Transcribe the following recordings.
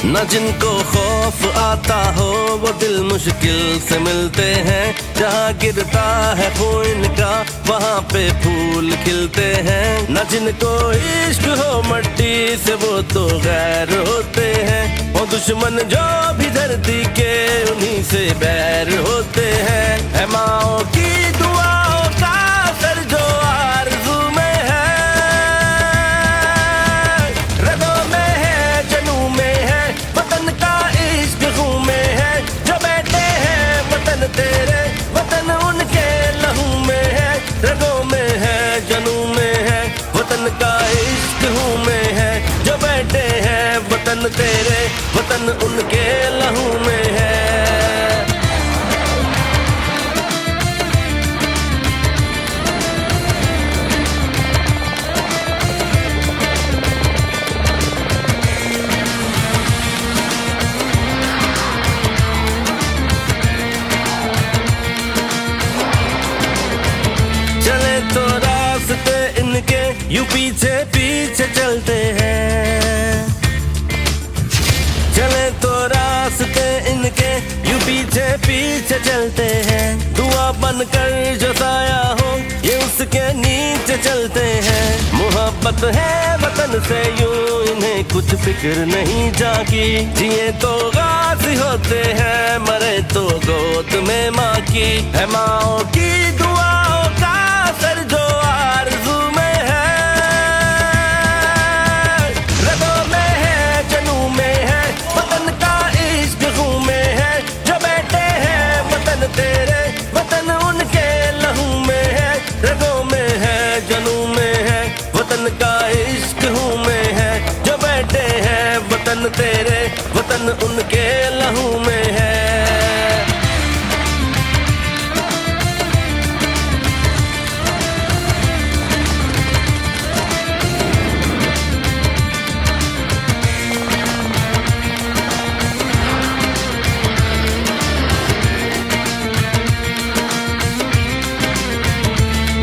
न जिनको खौफ आता हो वो दिल मुश्किल से मिलते हैं। जहाँ गिरता है खून का वहाँ पे फूल खिलते हैं। न जिनको इश्क हो मट्टी से वो तो गैर होते हैं। वो दुश्मन जो भी धरती के उन्हीं से बैर होते हैं। है माओ की दुआओं का असर जो आरज़ू में है, रगों में है, जनू में है, वतन का इश्क खून में है। जो बैठे हैं वतन तेरे, वतन उनके लहू में है। रगों में है, जनू में है, वतन का इश्क खून में है। जो बैठे हैं वतन तेरे, वतन उनके लहू में है। चले तो रास्ते इनके यूं पीछे पीछे चलते हैं। चले तो रास्ते इनके यूं पीछे पीछे चलते हैं। दुआ बनकर जो साया हो ये उसके नीचे चलते हैं। मोहब्बत है वतन से यूं इन्हें कुछ फिक्र नहीं जागी। जिए तो गाजी होते हैं, मरे तो गोद में माँ की। है माओ की दुआओं का असर जो आरज़ू में है, रगों में है, जनू में है, वतन का इश्क खून में है। जो बैठे हैं वतन तेरे, वतन उनके लहू में है। रगों में है, जनू में है, वतन का इश्क खून में है। जो बैठे हैं वतन तेरे, वतन उनके लहू में है।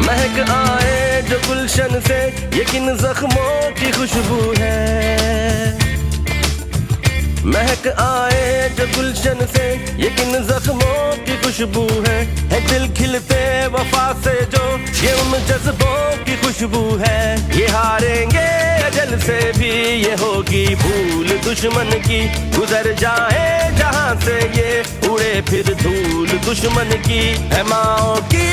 महक आए जो गुलशन से ये किन जख्मों की खुशबू है। महक आए जो गुलशन से ये किन जख्मों की खुशबू है। दिल खिलते वफा से जो ये उन जज्बों की खुशबू है। ये हारेंगे अजल से भी ये होगी भूल दुश्मन की। गुजर जाए जहाँ से ये उड़े फिर धूल दुश्मन की। है माओ की